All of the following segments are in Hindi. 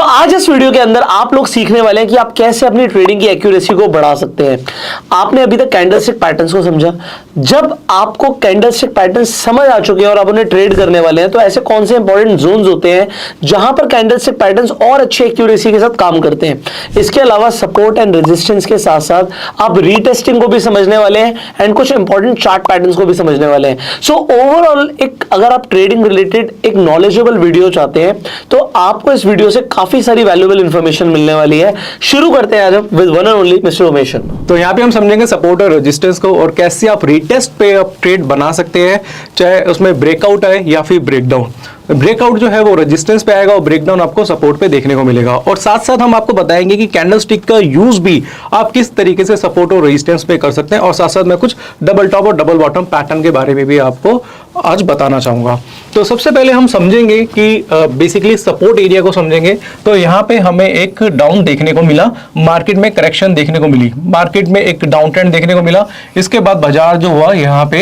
आज इस वीडियो के अंदर आप लोग सीखने वाले हैं कि आप कैसे अपनी ट्रेडिंग की एक्यूरेसी को बढ़ा सकते हैं। आपने अभी तक कैंडलस्टिक पैटर्न्स को समझा। जब आपको कैंडलस्टिक पैटर्न समझ आ चुके हैं और आप उन्हें ट्रेड करने वाले हैं, तो ऐसे कौन से इंपॉर्टेंट जोन्स होते हैं जहां पर कैंडलस्टिक पैटर्न्स और अच्छी एक्यूरेसी के साथ काम करते हैं। इसके अलावा सपोर्ट एंड रेजिस्टेंस के साथ साथ आप रीटेस्टिंग को भी समझने वाले हैं एंड कुछ इंपॉर्टेंट चार्ट पैटर्न्स को भी समझने वाले हैं। सो ओवरऑल एक अगर आप ट्रेडिंग रिलेटेड एक नॉलेजेबल वीडियो चाहते हैं तो आपको इस वीडियो से काफी सारी वैल्यूएबल इंफॉर्मेशन मिलने वाली है। शुरू करते हैं आज हम with one and only mister Umesh. तो यहाँ पे हम समझेंगे सपोर्ट और रेजिस्टेंस को और कैसे आप रीटेस्ट पे आप ट्रेड बना सकते हैं, चाहे उसमें ब्रेकआउट आए या फिर ब्रेकडाउन। ब्रेकआउट जो है वो रेजिस्टेंस पे आएगा और ब्रेकडाउन आपको सपोर्ट पे देखने को मिलेगा। और साथ साथ हम आपको बताएंगे कि कैंडलस्टिक का यूज भी आप किस तरीके से सपोर्ट और रेजिस्टेंस पे कर सकते हैं। और साथ साथ मैं कुछ डबल टॉप और डबल बॉटम पैटर्न के बारे में भी आपको आज बताना चाहूंगा। तो सबसे पहले हम समझेंगे कि बेसिकली सपोर्ट एरिया को समझेंगे। तो यहाँ पे हमें एक डाउन देखने को मिला, मार्केट में करेक्शन देखने को मिली, मार्केट में एक डाउन ट्रेंड देखने को मिला। इसके बाद बाजार जो हुआ यहाँ पे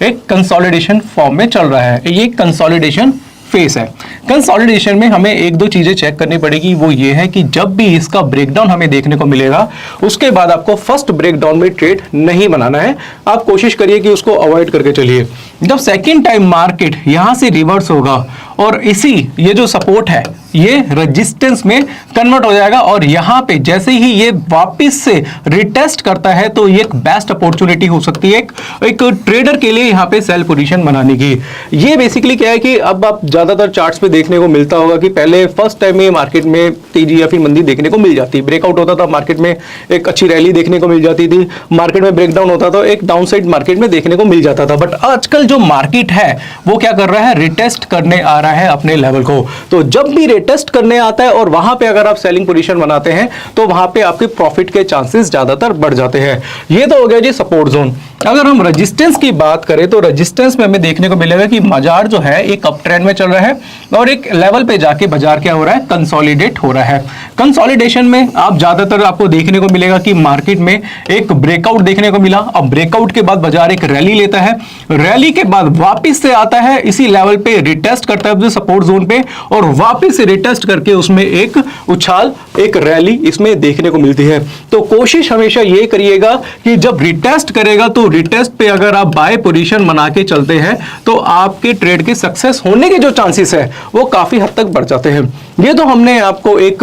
एक कंसोलिडेशन फॉर्म में चल रहा है। ये कंसोलिडेशन फेस है। कंसोलिडेशन में हमें एक दो चीजें चेक करनी पड़ेगी। वो ये है कि जब भी इसका ब्रेकडाउन हमें देखने को मिलेगा उसके बाद आपको फर्स्ट ब्रेकडाउन में ट्रेड नहीं बनाना है। आप कोशिश करिए कि उसको अवॉइड करके चलिए। जब सेकेंड टाइम मार्केट यहां से रिवर्स होगा और ये जो सपोर्ट है ये रेजिस्टेंस में कन्वर्ट हो जाएगा और यहां पे जैसे ही ये वापस से रिटेस्ट करता है तो ये एक बेस्ट अपॉर्चुनिटी हो सकती है एक ट्रेडर के लिए यहां पे सेल पोजीशन बनाने की। ये बेसिकली क्या है कि अब आप ज्यादातर चार्ट्स पे देखने को मिलता होगा कि पहले फर्स्ट टाइम में मार्केट में तेजी या फिर मंदी देखने को मिल जाती, ब्रेकआउट होता था, मार्केट में एक अच्छी रैली देखने को मिल जाती थी, मार्केट में ब्रेकडाउन होता था, एक डाउन साइड मार्केट में देखने को मिल जाता था। बट आजकल जो मार्केट है वो क्या कर रहा है, रिटेस्ट करने आ रहा है अपने लेवल को। तो जब भी टेस्ट करने आता है और वहां पे अगर आप सेलिंग पोजीशन बनाते हैं तो वहां पे आपके प्रॉफिट के चांसेस ज्यादातर बढ़ जाते हैं। ये तो हो गया जी सपोर्ट जोन। अगर हम रेजिस्टेंस की बात करें तो रेजिस्टेंस में हमें देखने को मिलेगा कि बाजार जो है एक अप ट्रेंड में चल रहा है और एक लेवल पे जाके बाजार क्या हो रहा है, कंसोलिडेट हो रहा है। कंसोलिडेशन में आप ज्यादातर आपको देखने को मिलेगा कि मार्केट में एक ब्रेकआउट देखने को मिला। अब ब्रेकआउट के बाद बाजार एक रैली लेता है, रैली के बाद वापिस से आता है इसी लेवल पे रिटेस्ट करता है सपोर्ट जोन पे और वापिस से रिटेस्ट करके उसमें एक उछाल, एक रैली इसमें देखने को मिलती है। तो कोशिश हमेशा ये करिएगा कि जब रिटेस्ट करेगा तो रिटेस्ट पे अगर आप बाय पोजीशन बना के चलते हैं तो आपके ट्रेड के सक्सेस होने के जो चांसेस है वो काफी हद तक बढ़ जाते हैं। ये तो हमने आपको एक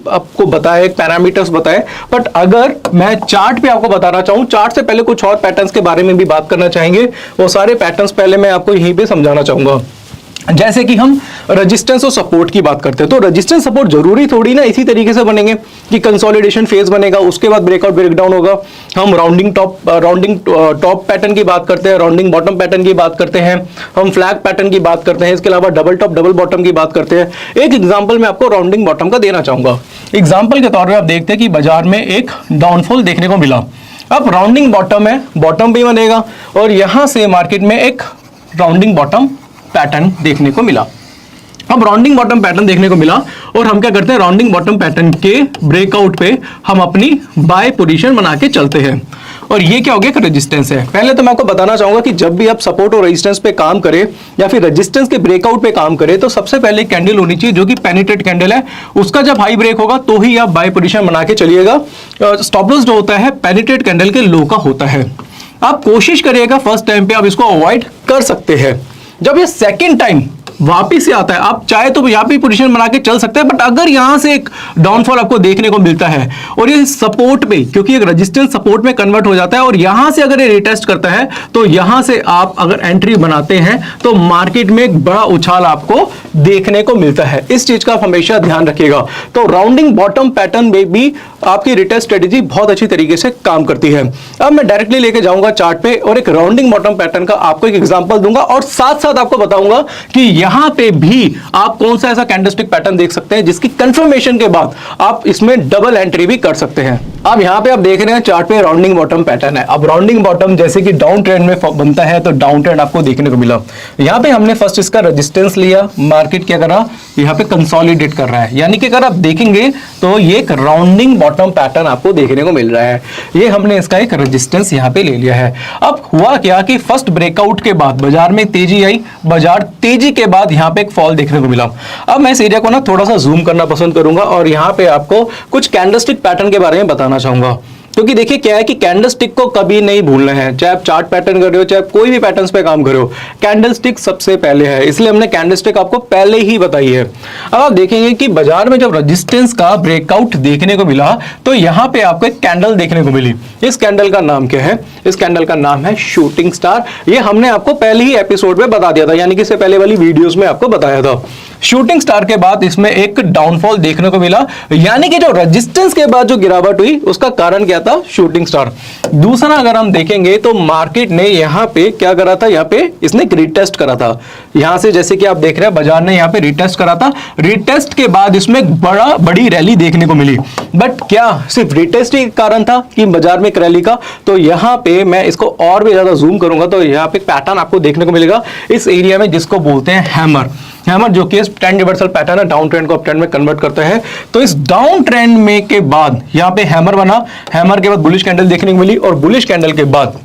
आपको बताया, एक पैरामीटर्स बताए। बट अगर मैं चार्ट पे आपको बताना चाहूं, चार्ट से पहले कुछ और पैटर्न्स के बारे में भी बात करना चाहेंगे। वो सारे पैटर्न्स पहले मैं आपको यहीं पे समझाना चाहूंगा। जैसे कि हम रेजिस्टेंस और सपोर्ट की बात करते हैं तो रेजिस्टेंस सपोर्ट जरूरी थोड़ी ना इसी तरीके से बनेंगे कि कंसोलिडेशन फेज बनेगा, उसके बाद ब्रेकआउट ब्रेकडाउन होगा। हम राउंडिंग टॉप पैटर्न की बात करते हैं, राउंडिंग बॉटम पैटर्न की बात करते हैं, हम फ्लैग पैटर्न की बात करते हैं, इसके अलावा डबल टॉप डबल बॉटम की बात करते हैं। एक एग्जाम्पल मैं आपको राउंडिंग बॉटम का देना चाहूंगा। एग्जाम्पल के तौर पर आप देखते हैं कि बाजार में एक डाउनफॉल देखने को मिला। अब राउंडिंग बॉटम है, बॉटम भी बनेगा और यहां से मार्केट में एक राउंडिंग बॉटम पैटर्न देखने को मिला। अब राउंडिंग बॉटम पैटर्न देखने को मिला और हम क्या करते हैं, राउंडिंग बॉटम पैटर्न के ब्रेकआउट पे हम अपनी बाय पोजीशन बना के चलते हैं और ये क्या हो गया, रेजिस्टेंस है। पहले तो मैं आपको बताना चाहूंगा कि जब भी आप सपोर्ट और रेजिस्टेंस पे काम करें या फिर रेजिस्टेंस के ब्रेकआउट पे काम करें तो सबसे पहले कैंडल होनी चाहिए जो कि पेनिट्रेट कैंडल है। उसका जब हाई ब्रेक होगा तो ही आप बाय पोजीशन बना के चलिएगा। स्टॉप लॉस जो होता है पेनिट्रेट कैंडल के लो का होता है। आप कोशिश करिएगा फर्स्ट टाइम पे आप इसको अवॉइड कर सकते हैं। जब ये सेकेंड टाइम वापिस से आता है आप चाहे तो यहाँ पे पोजीशन बना के चल सकते हैं। बट अगर यहां से एक डाउनफॉल आपको देखने को मिलता है और ये सपोर्ट पे, क्योंकि एक रेजिस्टेंस सपोर्ट में कन्वर्ट हो जाता है और यहां से अगर ये रिटेस्ट करता है तो यहां से आप अगर एंट्री बनाते हैं तो मार्केट में एक बड़ा उछाल आपको देखने को मिलता है। इस चीज का आप हमेशा ध्यान रखिएगा। तो राउंडिंग बॉटम पैटर्न में भी आपकी रिटेस्ट स्ट्रेटेजी बहुत अच्छी तरीके से काम करती है। अब मैं डायरेक्टली लेके जाऊंगा चार्ट पे और एक राउंडिंग बॉटम पैटर्न का आपको एक एग्जांपल दूंगा और साथ साथ आपको बताऊंगा कि यहां पे भी आप कौन सा ऐसा कैंडलस्टिक पैटर्न देख सकते हैं जिसकी कंफर्मेशन के बाद आप इसमें डबल एंट्री भी कर सकते हैं। अब यहाँ पे आप देख रहे हैं चार्ट पे राउंडिंग बॉटम पैटर्न है। अब राउंडिंग बॉटम जैसे कि डाउन ट्रेंड में बनता है तो डाउन ट्रेंड आपको देखने को मिला। यहाँ पे हमने फर्स्ट इसका रेजिस्टेंस लिया, मार्केट क्या करा, यहाँ पे कंसोलिडेट कर रहा है, यानी कि अगर आप देखेंगे तो ये एक राउंडिंग बॉटम पैटर्न आपको देखने को मिल रहा है। ये हमने इसका एक रेजिस्टेंस यहाँ पे ले लिया है। अब हुआ क्या कि फर्स्ट ब्रेकआउट के बाद बाजार में तेजी आई, बाजार तेजी के बाद यहाँ पे एक फॉल देखने को मिला। अब मैं इस एरिया को ना थोड़ा सा जूम करना पसंद करूंगा और यहाँ पे आपको कुछ कैंडलस्टिक पैटर्न के बारे में बताना चाहूंगा, क्योंकि देखिए क्या है कि कैंडलस्टिक को कभी नहीं भूलना है, चाहे आप चार्ट पैटर्न कर रहे हो, चाहे कोई भी पैटर्न्स पे काम कर रहे हो, कैंडलस्टिक सबसे पहले है, इसलिए हमने कैंडलस्टिक आपको पहले ही बताई है। अब आप देखेंगे कि बाजार में जब रेजिस्टेंस का ब्रेकआउट देखने को मिला तो यहां पे आपको एक कैंडल देखने को मिली। इस कैंडल का नाम क्या है? इस कैंडल का नाम है शूटिंग स्टार। ये हमने आपको पहले ही एपिसोड में बता दिया था, यानी कि इससे पहले वाली वीडियोस में आपको बताया था। शूटिंग स्टार के बाद इसमें एक डाउनफॉल देखने को मिला, यानी कि जो रेजिस्टेंस के बाद जो गिरावट हुई उसका कारण क्या था? Shooting star. दूसरा अगर हम देखेंगे तो मार्केट ने यहां पे क्या करा था, यहां पे इसने रिटेस्ट करा था। यहां से जैसे कि आप देख रहे हैं बाजार ने यहां पे रिटेस्ट करा था, रिटेस्ट के बाद इसमें बड़ी रैली देखने को मिली। बट क्या सिर्फ रिटेस्ट ही कारण था कि बाजार में एक रैली का? तो यहां पे मैं इसको और भी ज्यादा जूम करूंगा तो यहां पे पैटर्न आपको देखने को मिलेगा इस एरिया में, जिसको बोलते हैं हैमर। हैमर जो कि ट्रेंड रिवर्सल पैटर्न है, डाउन ट्रेंड को अप ट्रेंड में कन्वर्ट करता है। तो इस डाउन ट्रेंड में के बाद यहाँ पे हैमर बना, हैमर के बाद बुलिश कैंडल देखने को मिली और बुलिश कैंडल के बाद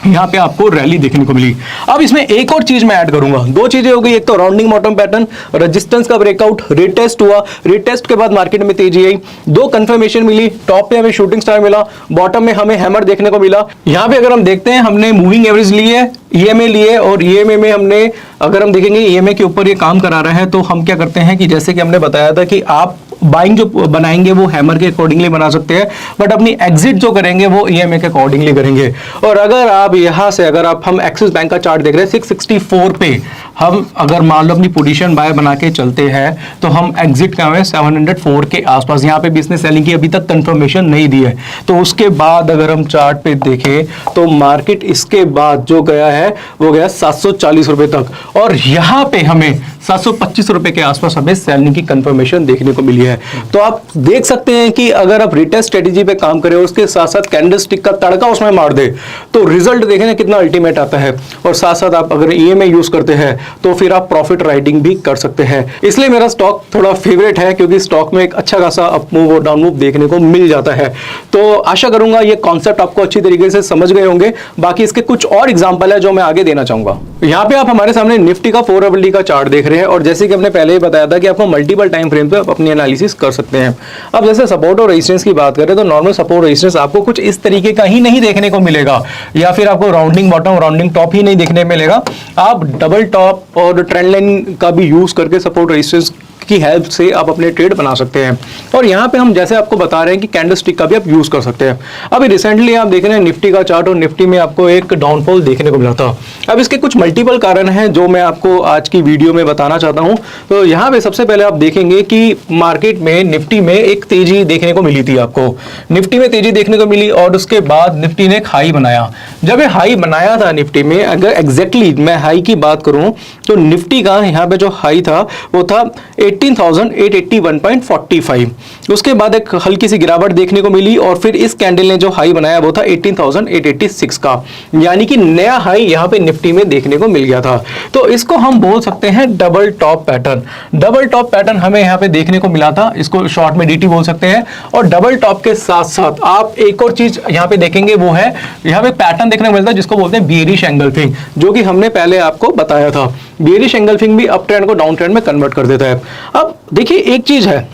यहाँ पे आपको रैली देखने को मिली। अब इसमें एक और चीज मैं ऐड करूंगा, दो चीजें हो गई, एक तो राउंडिंग बॉटम पैटर्न, रेजिस्टेंस का ब्रेकआउट, रिटेस्ट हुआ, रिटेस्ट के बाद मार्केट में तेजी आई, दो कंफर्मेशन मिली, टॉप पे हमें शूटिंग स्टार मिला, बॉटम में हमें हैमर देखने को मिला। यहाँ पे अगर हम देखते हैं हमने मूविंग एवरेज ली है, ईएमए लिए, और ईएमए में हमने अगर हम देखेंगे ईएमए के ऊपर ये काम करा रहा है तो हम क्या करते हैं कि जैसे कि हमने बताया था कि आप बाइंग जो बनाएंगे वो हैमर के अकॉर्डिंगली बना सकते हैं, बट अपनी एग्जिट जो करेंगे वो ईएमए के अकॉर्डिंगली करेंगे। और अगर आप यहां से अगर आप हम एक्सिस बैंक का चार्ट देख रहे हैं 664 पे हम अगर मान लो अपनी पोजीशन बाय बना के चलते हैं तो हम एग्जिट का है 704 के आसपास। यहाँ पे बिजनेस सेलिंग की अभी तक कंफर्मेशन नहीं दी है, तो उसके बाद अगर हम चार्ट पे देखें तो मार्केट इसके बाद जो गया है वो गया 740 रुपए तक, और यहाँ पे हमें 725 रुपए के आसपास हमें सेलिंग की कंफर्मेशन देखने को मिली है। तो आप देख सकते हैं कि अगर आप रिटेस्ट स्ट्रेटेजी पे काम करें और उसके साथ साथ कैंडलस्टिक का तड़का उसमें मार दे तो रिजल्ट देखें ना कितना अल्टीमेट आता है। और साथ साथ आप अगर ईएमए यूज करते हैं तो फिर आप प्रॉफिट राइडिंग भी कर सकते हैं। इसलिए मेरा स्टॉक थोड़ा फेवरेट है, क्योंकि स्टॉक में एक अच्छा खासा अप मूव और डाउन मूव देखने को मिल जाता है। तो आशा करूंगा ये कॉन्सेप्ट आपको अच्छी तरीके से समझ गए होंगे। बाकी इसके कुछ और एग्जांपल है जो मैं आगे देना चाहूंगा। यहाँ पे आप हमारे सामने निफ्टी का 4 AWD का चार्ट देख रहे हैं, और जैसे कि हमने पहले ही बताया था कि आपको मल्टीपल टाइम फ्रेम पे आप अपनी एनालिसिस कर सकते हैं। अब जैसे सपोर्ट और रेजिस्टेंस की बात करें तो नॉर्मल सपोर्ट रेजिस्टेंस आपको कुछ इस तरीके का ही नहीं देखने को मिलेगा, या फिर आपको राउंडिंग बॉटम राउंडिंग टॉप ही नहीं देखने मिलेगा। आप डबल टॉप और ट्रेंड लाइन का भी यूज करके सपोर्ट रेजिस्टेंस की हेल्प से आप अपने ट्रेड बना सकते हैं। और यहाँ पे हम जैसे आपको बता रहे हैं कि कैंडलस्टिक का भी आप यूज कर सकते हैं। अभी रिसेंटली आप देख रहे हैं निफ्टी का चार्ट, और निफ्टी में आपको एक डाउनफॉल देखने को मिला था। अब इसके कुछ मल्टीपल कारण हैं जो मैं आपको आज की वीडियो में बताना चाहता हूं। तो यहाँ पे सबसे पहले आप देखेंगे कि मार्केट में निफ्टी में एक तेजी देखने को मिली थी, आपको निफ्टी में तेजी देखने को मिली, और उसके बाद निफ्टी ने एक हाई बनाया। जब ये हाई बनाया था निफ्टी में, अगर एग्जैक्टली मैं हाई की बात करूं तो निफ्टी का यहाँ पे जो हाई था वो था 18,881.45। उसके बाद एक हल्की सी गिरावट देखने को मिली, और फिर इस कैंडल ने जो हाई बनाया वो था 18,886 का, यानी कि नया हाई यहाँ पे निफ्टी में देखने को मिल गया था। तो इसको हम बोल सकते हैं double top pattern. Double top pattern हमें यहाँ पे देखने को मिला था, इसको शॉर्ट में डीटी बोल सकते हैं। और डबल टॉप के साथ साथ आप एक और चीज यहाँ पे देखेंगे, वो है यहाँ पे पैटर्न देखने को मिलता है जिसको बोलते हैं बियरिश एंगल्फिंग, जो कि हमने पहले आपको बताया था। बियरिश एंगल्फिंग भी अप ट्रेंड को डाउन ट्रेंड में कन्वर्ट कर देता है। अब देखिए एक चीज है,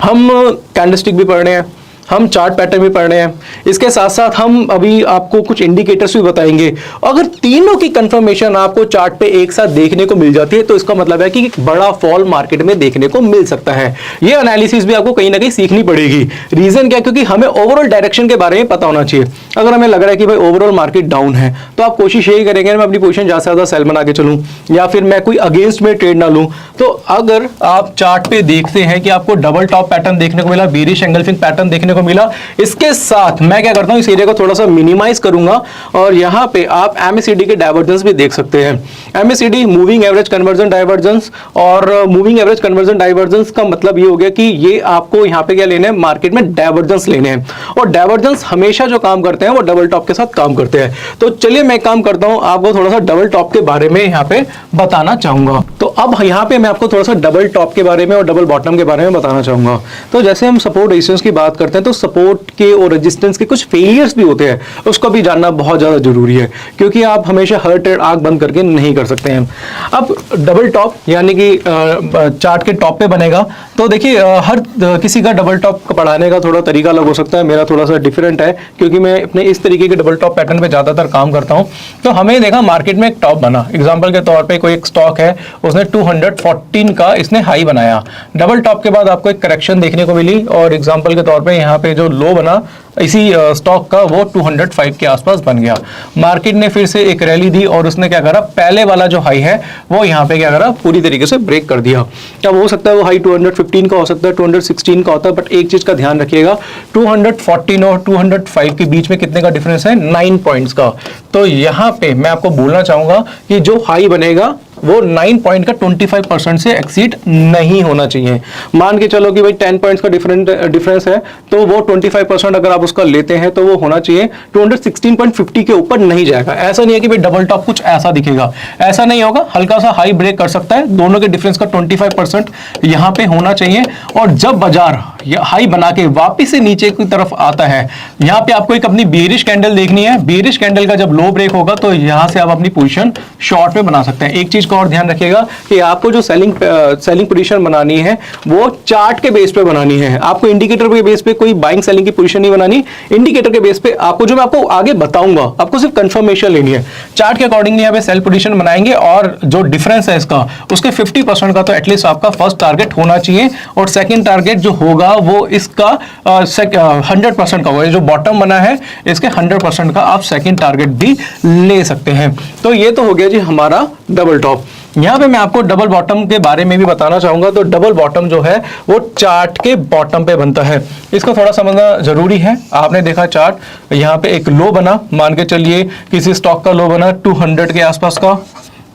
हम कैंडलस्टिक भी पढ़ रहे हैं, हम चार्ट पैटर्न भी पढ़ रहे हैं, इसके साथ साथ हम अभी आपको कुछ इंडिकेटर्स भी बताएंगे। अगर तीनों की कंफर्मेशन आपको चार्ट पे एक साथ देखने को मिल जाती है तो इसका मतलब है कि एक बड़ा फॉल मार्केट में देखने को मिल सकता है। ये एनालिसिस भी आपको कहीं ना कहीं सीखनी पड़ेगी। रीजन क्या? क्योंकि हमें ओवरऑल डायरेक्शन के बारे में पता होना चाहिए। अगर हमें लग रहा है कि भाई ओवरऑल मार्केट डाउन है तो आप कोशिश यही करेंगे मैं अपनी पोजीशन ज्यादा से ज्यादा सेल बना के चलूं, या फिर मैं कोई अगेंस्ट में ट्रेड ना लूं। तो अगर आप चार्ट पे देखते हैं कि आपको डबल टॉप पैटर्न देखने को मिला, बेरिश एंगल्फिंग पैटर्न देखने को को मिला। इसके साथ मैं क्या करता हूं, इस एरिया को थोड़ा सा मिनिमाइज करूंगा और यहां पे आप MACD के डाइवर्जेंस भी देख सकते हैं। MACD moving average conversion divergence, और मूविंग एवरेज कन्वर्जन डाइवर्जेंस का मतलब ये हो गया कि ये आपको यहां पे क्या लेने हैं, मार्केट में डाइवर्जेंस लेने हैं, और डाइवर्जेंस हमेशा जो काम करते हैं वो डबल टॉप के साथ काम करते हैं। तो चलिए मैं काम करता हूं, आपको थोड़ा सा डबल टॉप के बारे में यहां पे बताना चाहूंगा। तो अब यहां पे मैं आपको थोड़ा सा डबल टॉप के बारे में और डबल बॉटम के बारे में बताना चाहूंगा। तो जैसे हम सपोर्ट रेजिस्टेंस की बात करते हैं तो सपोर्ट के और रेजिस्टेंस के कुछ फेलियर्स भी होते हैं, उसको भी जानना बहुत ज्यादा जरूरी है, क्योंकि आप हमेशा हर ट्रेड आंख बंद करके नहीं कर सकते हैं। अब डबल टॉप यानी कि चार्ट के टॉप पे बनेगा, तो देखिए हर किसी का डबल टॉप पढ़ाने का थोड़ा तरीका अलग हो सकता है, मेरा थोड़ा सा डिफरेंट है क्योंकि मैं अपने इस तरीके के डबल टॉप पैटर्न पे ज्यादातर काम करता हूं। तो हमें देखा मार्केट में एक टॉप बना, एग्जांपल के तौर पे कोई एक स्टॉक है, उसने 214 का इसने हाई बनाया, डबल टॉप के बाद आपको एक करेक्शन देखने को मिली, और एग्जांपल के तौर पे यहाँ पे जो लो बना इसी स्टॉक का वो 205 के आसपास बन गया। मार्केट ने फिर से एक रैली दी और उसने क्या करा, पहले वाला जो हाई है वो यहाँ पे क्या करा, पूरी तरीके से ब्रेक कर दिया। अब हो सकता है वो हाई 215 का हो सकता है, 216 का होता है, बट एक चीज का ध्यान रखिएगा, 214 और 205 के बीच में कितने का डिफरेंस है, 9 पॉइंट्स का। तो यहाँ पे मैं आपको बोलना चाहूंगा कि जो हाई बनेगा वो 9 पॉइंट का 25% से एक्सीड नहीं होना चाहिए। मान के चलो कि भाई 10 पॉइंट्स का डिफरेंस है, तो वो 25% अगर आप उसका लेते हैं तो वो होना चाहिए 216.50 के ऊपर नहीं जाएगा। ऐसा नहीं है कि भाई डबल टॉप कुछ ऐसा दिखेगा, ऐसा नहीं होगा, हल्का सा हाई ब्रेक कर सकता है, दोनों के डिफरेंस का 25% यहाँ पे होना चाहिए। और जब बाजार हाई बना के वापिस से नीचे की तरफ आता है, यहाँ पे आपको एक अपनी बेरिश कैंडल देखनी है, बेरिश कैंडल का जब लो ब्रेक होगा तो यहाँ से आप अपनी पोजीशन शॉर्ट में बना सकते हैं। एक चीज और ध्यान रखिएगा कि आपको जो सेलिंग पोजीशन बनानी है वो चार्ट के बेस पे बनानी है, आपको इंडिकेटर के बेस पे कोई बाइंग सेलिंग की पोजीशन नहीं बनानी। इंडिकेटर के बेस पे आपको जो मैं आपको आगे बताऊंगा, आपको सिर्फ कंफर्मेशन लेनी है। चार्ट के अकॉर्डिंगली यहाँ पे सेल पोजीशन बनाएंगे और जो डिफरेंस है इसका, उसके 50% का तो एटलीस्ट आपका फर्स्ट टारगेट होना चाहिए, और सेकंड टारगेट जो होगा वो इसका 100% का होगा। जो बॉटम बना है इसके 100% का आप सेकंड टारगेट भी ले सकते हैं। तो ये तो हो गया जी हमारा डबल टॉप। यहां पे मैं आपको डबल बॉटम के बारे में भी बताना चाहूंगा। तो डबल बॉटम जो है वो चार्ट के बॉटम पे बनता है, इसको थोड़ा समझना जरूरी है। आपने देखा चार्ट, यहाँ पे एक लो बना, मान के चलिए किसी स्टॉक का लो बना 200 के आसपास का,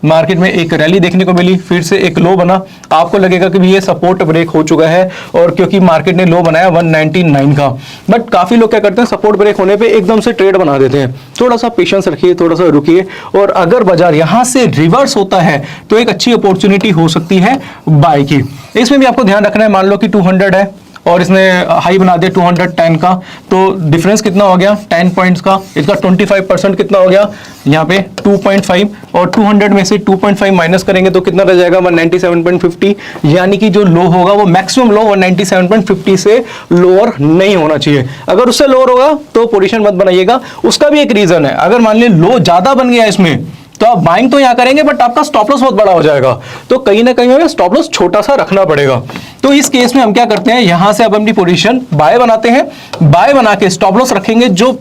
मार्केट में एक रैली देखने को मिली, फिर से एक लो बना, आपको लगेगा कि ये सपोर्ट ब्रेक हो चुका है, और क्योंकि मार्केट ने लो बनाया 199 का। बट काफी लोग क्या करते हैं, सपोर्ट ब्रेक होने पे एकदम से ट्रेड बना देते हैं। थोड़ा सा पेशेंस रखिए, थोड़ा सा रुकिए, और अगर बाजार यहां से रिवर्स होता है तो एक अच्छी अपॉर्चुनिटी हो सकती है बाय की। इसमें भी आपको ध्यान रखना है, मान लो कि 200 है और इसने हाई बना दिया 210 का, तो डिफरेंस कितना हो गया 10 पॉइंट्स का, इसका 25% कितना हो गया यहाँ पे 2.5, और 200 में से 2.5 माइनस करेंगे तो कितना रह जाएगा 197.50, यानी कि जो लो होगा वो मैक्सिमम लो 197.50 से लोअर नहीं होना चाहिए। अगर उससे लोअर होगा तो पोजीशन मत बनाइएगा। उसका भी एक रीजन है, अगर मान लीजिए लो ज्यादा बन गया इसमें तो आप बाइंग तो यहां करेंगे बट आपका स्टॉप लॉस बहुत बड़ा हो जाएगा, तो कहीं ना कहीं हमें स्टॉप लॉस छोटा सा रखना पड़ेगा। तो इस केस में हम क्या करते हैं, यहां से अब अपनी पोजीशन बाय बनाते हैं, बाय बना के स्टॉप लॉस रखेंगे जो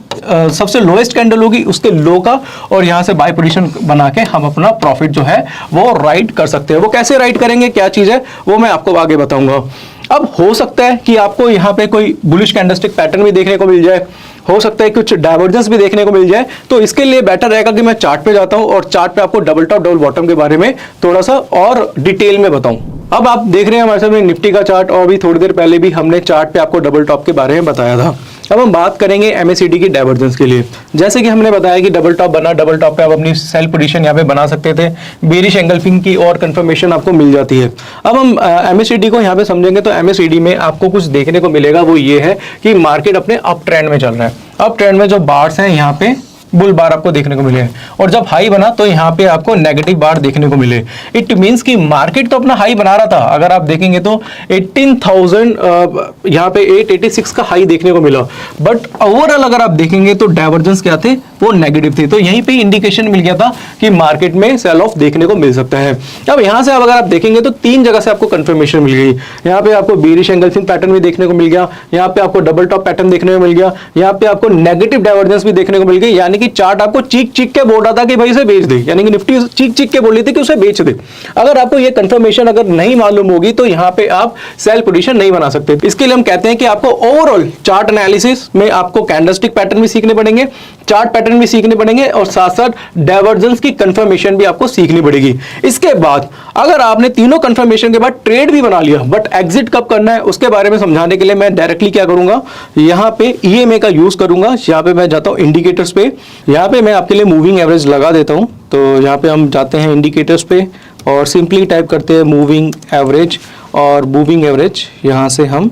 सबसे लोएस्ट कैंडल होगी उसके लो का, और यहां से बाय पोजीशन बना के हम अपना प्रॉफिट जो है वो राइट कर सकते हैं। वो कैसे राइट करेंगे, क्या चीज है, वो मैं आपको आगे बताऊंगा। अब हो सकता है कि आपको यहाँ पे कोई बुलिश कैंडलस्टिक पैटर्न भी देखने को मिल जाए, हो सकता है कुछ डाइवर्जेंस भी देखने को मिल जाए, तो इसके लिए बेटर रहेगा कि मैं चार्ट पे जाता हूं और चार्ट पे आपको डबल टॉप डबल बॉटम के बारे में थोड़ा सा और डिटेल में बताऊं। अब आप देख रहे हैं हमारे सामने निफ्टी का चार्ट, और भी थोड़ी देर पहले भी हमने चार्ट पे आपको डबल टॉप के बारे में बताया था। अब हम बात करेंगे MACD की डाइवर्जेंस के लिए। जैसे कि हमने बताया कि डबल टॉप बना, डबल टॉप पे आप अपनी सेल पोजीशन यहाँ पे बना सकते थे, बेरिश एंगल्फिंग की और कंफर्मेशन आपको मिल जाती है। अब हम MACD को यहाँ पे समझेंगे तो MACD में आपको कुछ देखने को मिलेगा, वो ये है कि मार्केट अपने अप ट्रेंड में चल रहा है। अप ट्रेंड में जो बार्स हैं यहाँ पे बुल बार आपको देखने को मिले, और जब हाई बना तो यहाँ पे आपको नेगेटिव बार देखने को मिले। इट मींस कि मार्केट तो अपना हाई बना रहा था, अगर आप देखेंगे तो 18,000 यहाँ पे 886 का हाई देखने को मिला, बट ओवरऑल अगर आप देखेंगे तो डाइवर्जेंस क्या थे, वो नेगेटिव थी। तो यहीं पे इंडिकेशन मिल गया था कि मार्केट में सेल ऑफ देखने को मिल सकता है। अब यहां से अब अगर आप देखेंगे तो 3 जगह से आपको कंफर्मेशन मिल गई। यहाँ पे आपको बेरिश एंगल्फिंग पैटर्न भी देखने को मिल गया, यहाँ पे आपको डबल टॉप पैटर्न देखने को मिल गया, यहाँ पे आपको नेगेटिव डाइवर्जेंस भी देखने को मिल गई। यानी कि चार्ट आपको चीख चीख के बोल रहा था कि भाई इसे बेच दे, यानी कि निफ्टी चीख चीख के बोल रही थी कि उसे बेच दे। अगर आपको ये कंफर्मेशन अगर नहीं मालूम होगी तो यहाँ पे आप सेल पोजीशन नहीं बना सकते। इसके लिए हम कहते हैं कि आपको ओवरऑल चार्ट एनालिसिस में आपको कैंडलस्टिक पैटर्न भी सीखने पड़ेंगे, चार्ट पैटर्न भी सीखने पड़ेंगे और साथ साथ डाइवर्जेंस की कंफर्मेशन भी आपको सीखनी पड़ेगी। इसके बाद अगर आपने तीनों कंफर्मेशन के बाद ट्रेड भी बना लिया, बट एग्जिट कब करना है उसके बारे में समझाने के लिए मैं डायरेक्टली क्या करूंगा, यहाँ पे ईएमए का यूज करूंगा। यहाँ पे मैं जाता हूँ इंडिकेटर्स पे, यहाँ पे मैं आपके लिए मूविंग एवरेज लगा देता हूँ। तो यहाँ पे हम जाते हैं इंडिकेटर्स पे और सिंपली टाइप करते हैं मूविंग एवरेज, और मूविंग एवरेज यहाँ से हम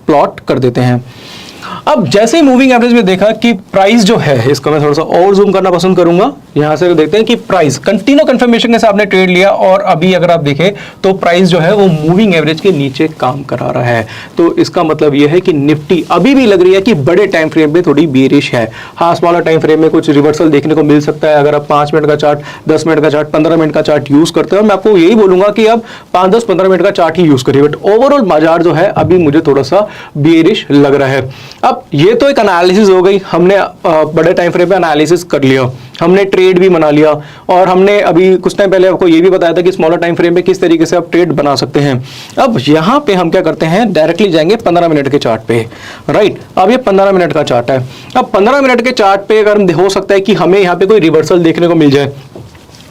प्लॉट कर देते हैं। अब जैसे ही मूविंग एवरेज में देखा कि प्राइस जो है, इसको मैं थोड़ा सा और जूम करना पसंद करूंगा, यहां से देखते हैं कि प्राइस कंटिन्यू कंफर्मेशन के साथ आपने ट्रेड लिया और अभी अगर आप देखें तो प्राइस जो है वो मूविंग एवरेज के नीचे काम करा रहा है। तो इसका मतलब यह है कि निफ्टी अभी भी लग रही है कि बड़े टाइम फ्रेम में थोड़ी बेरिश है। हाँ, स्मॉलर टाइम फ्रेम में कुछ रिवर्सल देखने को मिल सकता है अगर आप 5 मिनट का चार्ट, 10 मिनट का चार्ट, 15 मिनट का चार्ट यूज करते हो। मैं आपको यही बोलूंगा कि अब 5-10-15 मिनट का चार्ट ही यूज करिए, बट ओवरऑल बाजार जो है अभी मुझे थोड़ा सा बेरिश लग रहा है। अब ये तो एक एनालिसिस हो गई, हमने बड़े टाइम फ्रेम पे एनालिसिस कर लिया, हमने ट्रेड भी बना लिया और हमने अभी कुछ टाइम पहले आपको ये भी बताया था कि स्मॉलर टाइम फ्रेम पे किस तरीके से आप ट्रेड बना सकते हैं। अब यहाँ पे हम क्या करते हैं, डायरेक्टली जाएंगे 15 मिनट के चार्ट पे, राइट। अब ये 15 मिनट का चार्ट है। अब 15 मिनट के चार्ट पे अगर हो सकता है कि हमें यहाँ पे कोई रिवर्सल देखने को मिल जाए,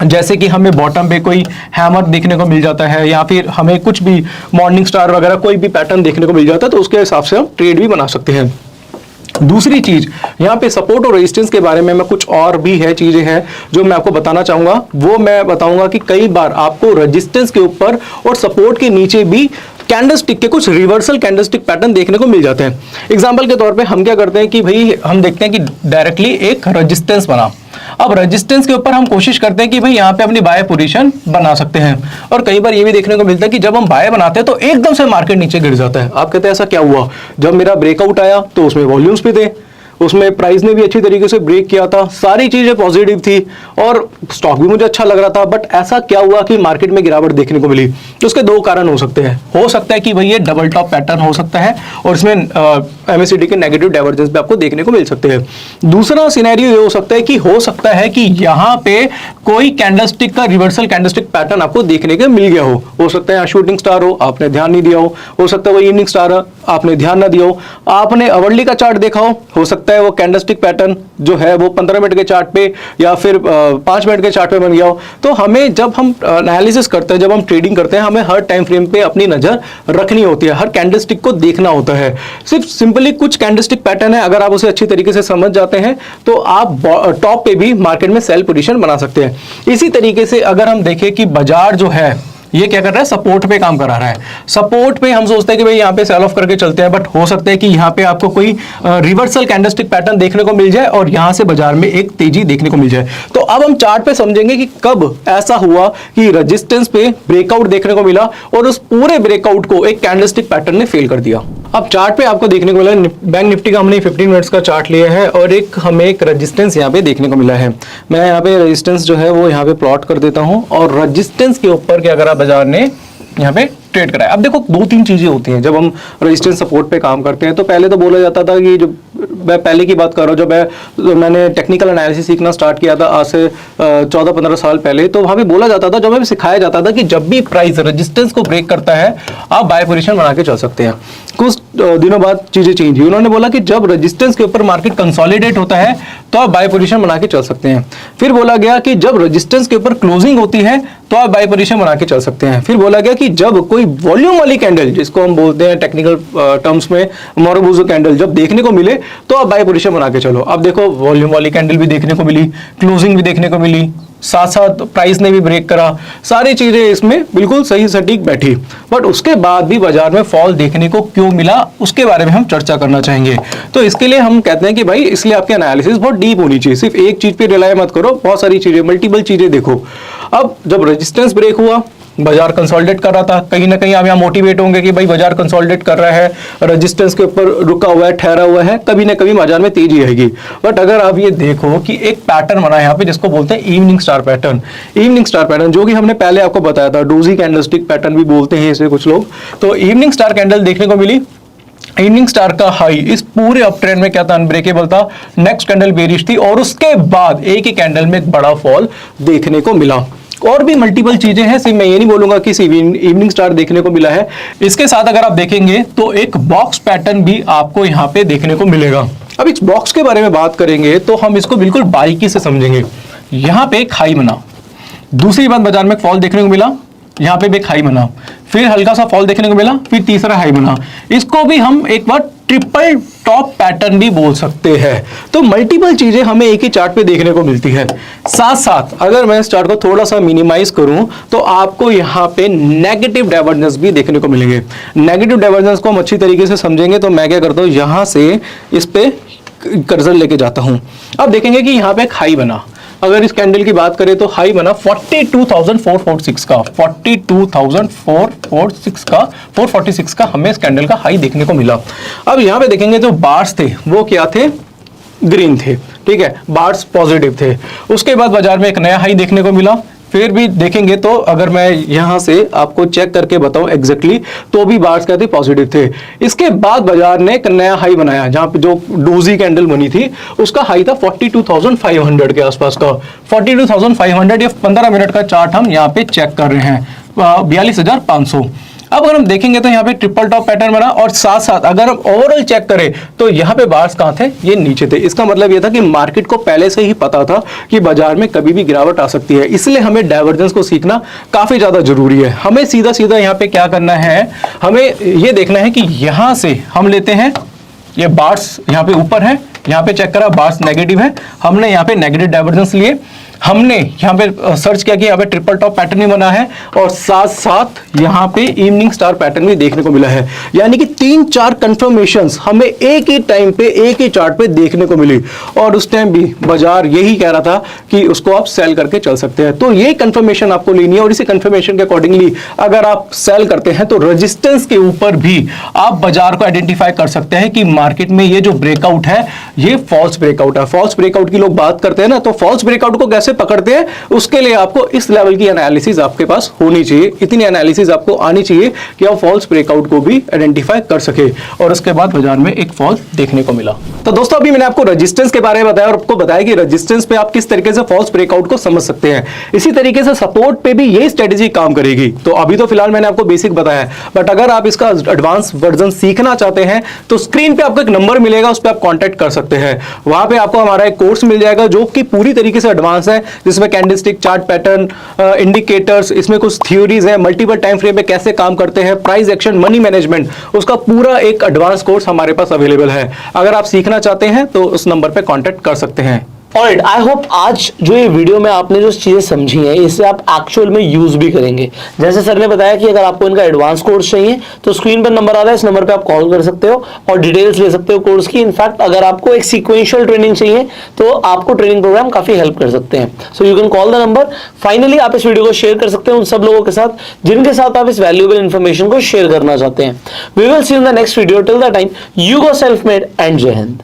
जैसे कि हमें बॉटम पे कोई हैमर देखने को मिल जाता है या फिर हमें कुछ भी मॉर्निंग स्टार वगैरह कोई भी पैटर्न देखने को मिल जाता है, तो उसके हिसाब से हम ट्रेड भी बना सकते हैं। दूसरी चीज यहाँ पे सपोर्ट और रेजिस्टेंस के बारे में मैं कुछ और भी है चीजें हैं जो मैं आपको बताना चाहूंगा। वो मैं बताऊंगा कि कई बार आपको रेजिस्टेंस के ऊपर और सपोर्ट के नीचे भी कैंडलस्टिक के कुछ रिवर्सल कैंडलस्टिक पैटर्न देखने को मिल जाते हैं। एग्जांपल के तौर पे हम क्या करते हैं कि भाई हम देखते हैं कि डायरेक्टली एक रेजिस्टेंस बना, अब रेजिस्टेंस के ऊपर हम कोशिश करते हैं कि भाई यहाँ पे अपनी बाय पोजीशन बना सकते हैं। और कई बार ये भी देखने को मिलता है कि जब हम बाय बनाते हैं तो एकदम से मार्केट नीचे गिर जाता है। आप कहते हैं ऐसा क्या हुआ, जब मेरा ब्रेकआउट आया तो उसमें वॉल्यूम्स भी थे, उसमें प्राइस ने भी अच्छी तरीके से ब्रेक किया था, सारी चीजें पॉजिटिव थी और स्टॉक भी मुझे अच्छा लग रहा था, बट ऐसा क्या हुआ कि मार्केट में गिरावट देखने को मिली। तो उसके 2 कारण हो सकते हैं। हो सकता है कि भाई ये डबल टॉप पैटर्न हो सकता है और इसमें एमएससीडी के नेगेटिव डाइवर्जेंस भी आपको देखने को मिल सकते हैं। दूसरा सिनेरियो ये हो सकता है कि यहाँ पे कोई कैंडलस्टिक का रिवर्सल कैंडलस्टिक पैटर्न आपको देखने को मिल गया हो सकता है शूटिंग स्टार हो, आपने ध्यान नहीं दिया हो सकता है वो इवनिंग स्टार आपने ध्यान ना दिया हो, आपने अवर्ली का चार्ट देखा हो सकता है वो कैंडलस्टिक पैटर्न जो है वो 15 मिनट के चार्ट पे या फिर 5 मिनट के चार्ट पे बन गया हो। तो हमें जब हम एनालिसिस करते हैं, जब हम ट्रेडिंग करते हैं, हमें हर टाइम फ्रेम पे अपनी नजर रखनी होती है, हर कैंडलस्टिक को देखना होता है। सिर्फ सिंपली कुछ कैंडलस्टिक पैटर्न है, अगर आप उसे अच्छी तरीके से समझ जाते हैं तो आप टॉप पे भी मार्केट में सेल पोजीशन बना सकते हैं। इसी तरीके से अगर हम देखें कि बाजार जो है ये क्या कर रहा है, सपोर्ट पे काम करा रहा है। सपोर्ट पे हम सोचते हैं कि भाई यहाँ पे सेल ऑफ करके चलते हैं, बट हो सकता है कि यहाँ पे आपको कोई रिवर्सल कैंडलस्टिक पैटर्न देखने को मिल जाए और यहाँ से बाजार में एक तेजी देखने को मिल जाए। तो अब हम चार्ट पे समझेंगे कि कब ऐसा हुआ कि रेजिस्टेंस पे ब्रेकआउट देखने को मिला और उस पूरे ब्रेकआउट को एक कैंडलस्टिक पैटर्न ने फेल कर दिया। अब चार्ट पे आपको देखने को मिला, बैंक निफ्टी का हमने 15 मिनट्स का चार्ट लिया है और हमें एक रेजिस्टेंस यहाँ पे देखने को मिला है। मैं यहाँ पे रेजिस्टेंस जो है वो यहाँ पे प्लॉट कर देता हूँ और रेजिस्टेंस के ऊपर क्या अगर बाजार ने यहाँ पे ट्रेड कराया। अब देखो 2-3 चीजें होती हैं जब हम रेजिस्टेंस सपोर्ट पे काम करते हैं। तो पहले तो बोला जाता था कि जो मैं पहले की बात कर रहा हूँ, जब मैंने टेक्निकल एनालिसिस सीखना स्टार्ट किया था आज से 14-15 साल पहले, तो वहाँ पे बोला जाता था, जब हमें सिखाया जाता था कि जब भी प्राइस रेजिस्टेंस को ब्रेक करता है आप बाय पोजीशन बना के चल सकते हैं। कुछ दिनों बाद चीजें चेंज हुई, उन्होंने बोला कि जब रेजिस्टेंस के ऊपर मार्केट कंसोलिडेट होता है तो आप बाय पोजीशन बना के चल सकते हैं। फिर बोला गया कि जब रेजिस्टेंस के ऊपर क्लोजिंग होती है तो आप बाय पोजीशन बना के चल सकते हैं। फिर बोला गया कि जब कोई वॉल्यूम वाली कैंडल, जिसको हम बोलते हैं टेक्निकल टर्म्स में मोरोबुजो कैंडल, जब देखने को मिले तो आप बाय पोजीशन बना के चलो। अब देखो वॉल्यूम वाली कैंडल भी देखने को मिली, क्लोजिंग भी देखने को मिली, साथ साथ प्राइस ने भी ब्रेक करा, सारी चीजें इसमें बिल्कुल सही सटीक बैठी। बट उसके बाद भी बाजार में फॉल देखने को क्यों मिला उसके बारे में हम चर्चा करना चाहेंगे। तो इसके लिए हम कहते हैं कि भाई इसलिए आपकी एनालिसिस बहुत डीप होनी चाहिए, सिर्फ एक चीज पे रिलाय मत करो, बहुत सारी चीजें, मल्टीपल चीजें देखो। अब जब रेजिस्टेंस ब्रेक हुआ बाजार कंसोलिडेट कर रहा था, कहीं ना कहीं आप यहाँ मोटिवेट होंगे कि भाई बाजार कंसोलिडेट कर रहा है, रेजिस्टेंस के ऊपर रुका हुआ है, ठहरा हुआ है, कभी ना कभी बाजार में तेजी आएगी। बट अगर आप ये देखो कि एक पैटर्न बना है यहाँ पे जिसको बोलते हैं evening star pattern, evening star pattern जो कि हमने पहले आपको बताया था, डोजी कैंडलस्टिक पैटर्न भी बोलते हैं इसे कुछ लोग। तो इवनिंग स्टार कैंडल देखने को मिली, इवनिंग स्टार का हाई इस पूरे अप ट्रेंड में क्या था, अनब्रेकेबल था, नेक्स्ट कैंडल बेरिश थी और उसके बाद एक ही कैंडल में एक बड़ा फॉल देखने को मिला। और भी मल्टीपल चीजें हैं, सिर्फ मैं ये नहीं बोलूंगा कि इवनिंग स्टार देखने को मिला है। इसके साथ अगर आप देखेंगे तो एक बॉक्स पैटर्न भी आपको यहाँ पे देखने को मिलेगा। अब इस बॉक्स के बारे में बात करेंगे तो हम इसको बिल्कुल बारीकी से समझेंगे। यहाँ पे एक हाई बना, दूसरी बात बाजार में फॉल देखने को मिला, यहाँ पे भी एक हाई बना, फिर हल्का सा फॉल देखने को मिला, फिर तीसरा हाई बना। इसको भी हम एक बार ट्रिपल टॉप पैटर्न भी बोल सकते हैं। तो मल्टीपल चीजें हमें एक ही चार्ट पे देखने को मिलती है। साथ साथ अगर मैं इस चार्ट को थोड़ा सा मिनिमाइज करूं तो आपको यहाँ पे नेगेटिव डाइवर्जेंस भी देखने को मिलेंगे। नेगेटिव डाइवर्जेंस को हम अच्छी तरीके से समझेंगे तो मैं क्या करता हूं, यहां से इस पे कर्सर लेके जाता हूं। अब देखेंगे कि यहाँ पे एक हाई बना, अगर इस कैंडल की बात करें तो हाई बना 42,446 का, 42,446 का, 446 का हमें इस कैंडल का हाई देखने को मिला। अब यहां पे देखेंगे जो बार्स थे वो क्या थे, ग्रीन थे, ठीक है, बार्स पॉजिटिव थे। उसके बाद बाजार में एक नया हाई देखने को मिला। फिर भी देखेंगे तो अगर मैं यहां से आपको चेक करके बताऊं एग्जैक्टली तो भी बार्स क्या थे, पॉजिटिव थे। इसके बाद बाजार ने एक नया हाई बनाया, जहां पे जो डोजी कैंडल बनी थी उसका हाई था 42,500 के आसपास का, 42,500। ये 15 मिनट का चार्ट हम यहाँ पे चेक कर रहे हैं, 42,500। अब अगर हम देखेंगे तो यहाँ पे ट्रिपल टॉप पैटर्न बना और साथ साथ अगर हम ओवरऑल चेक करें तो यहाँ पे बार्स कहाँ थे, ये नीचे थे। इसका मतलब ये था कि मार्केट को पहले से ही पता था कि बाजार में कभी भी गिरावट आ सकती है, इसलिए हमें डाइवर्जेंस को सीखना काफी ज्यादा जरूरी है। हमें सीधा सीधा यहाँ पे क्या करना है, हमें ये देखना है कि यहाँ से हम लेते हैं, ये बार्स यहाँ पे ऊपर है, यहाँ पे चेक करा बार्स नेगेटिव है, हमने यहाँ पे नेगेटिव डाइवर्जेंस लिए, हमने यहाँ पे सर्च किया कि यहाँ पे ट्रिपल टॉप पैटर्न भी बना है और साथ साथ यहाँ पे इवनिंग स्टार पैटर्न भी देखने को मिला है। यानी कि 3-4 कंफर्मेशंस हमें एक ही टाइम पे एक ही चार्ट पे देखने को मिली और उस टाइम भी बाजार यही कह रहा था कि उसको आप सेल करके चल सकते हैं। तो ये कंफर्मेशन आपको लेनी है और इसी कंफर्मेशन के अकॉर्डिंगली अगर आप सेल करते हैं तो रेजिस्टेंस के ऊपर भी आप बाजार को आइडेंटिफाई कर सकते हैं कि मार्केट में ये जो ब्रेकआउट है ये फॉल्स ब्रेकआउट है। फॉल्स ब्रेकआउट की लोग बात करते हैं ना, तो फॉल्स ब्रेकआउट को कैसे पकड़ते हैं, उसके लिए आपको इस लेवल की एनालिसिस आपके पास होनी चाहिए, इतनी एनालिसिस आपको आनी चाहिए कि आप फॉल्स ब्रेकआउट को भी आइडेंटिफाई कर सके। और उसके बाद बाजार में एक फॉल देखने को मिला। तो दोस्तों अभी मैंने आपको रेजिस्टेंस के बारे में बताया और आपको बताया कि रेजिस्टेंस पे आप किस तरीके से फॉल्स ब्रेकआउट को समझ सकते हैं। इसी तरीके से सपोर्ट पे भी यही स्ट्रेटेजी काम करेगी। तो अभी तो फिलहाल मैंने आपको बेसिक बताया, बट अगर आप इसका एडवांस वर्जन सीखना चाहते हैं तो स्क्रीन पे आपको एक नंबर मिलेगा, उस पर आप कॉन्टैक्ट कर सकते हैं। वहां पे आपको हमारा एक कोर्स मिल जाएगा जो कि पूरी तरीके से एडवांस है, जिसमें कैंडलस्टिक चार्ट पैटर्न, इंडिकेटर्स, इसमें कुछ थ्योरीज है, मल्टीपल टाइम फ्रेम में कैसे काम करते हैं, प्राइस एक्शन, मनी मैनेजमेंट, उसका पूरा एक एडवांस कोर्स हमारे पास अवेलेबल है। अगर आप सीखना चाहते हैं तो उस नंबर पे कांटेक्ट कर सकते हैं। ऑलराइट, आई होप आज जो ये वीडियो में आपने जो चीजें समझी हैं इसे आप एक्चुअल में यूज भी करेंगे। जैसे सर ने बताया कि अगर आपको इनका एडवांस कोर्स चाहिए तो स्क्रीन पर नंबर आ रहा है, इस नंबर पे आप कॉल कर सकते हो और डिटेल्स ले सकते हो कोर्स की। इनफैक्ट अगर आपको एक सीक्वेंशियल ट्रेनिंग चाहिए तो आपको ट्रेनिंग प्रोग्राम काफी हेल्प कर सकते हैं। So you can call the number. Finally आप इस वीडियो को शेयर कर सकते हैं उन सब लोगों के साथ जिनके साथ आप इस वैल्यूएबल इंफॉर्मेशन को शेयर करना चाहते हैं। We will see in the next video. Till the time, you go self made and Jai Hind.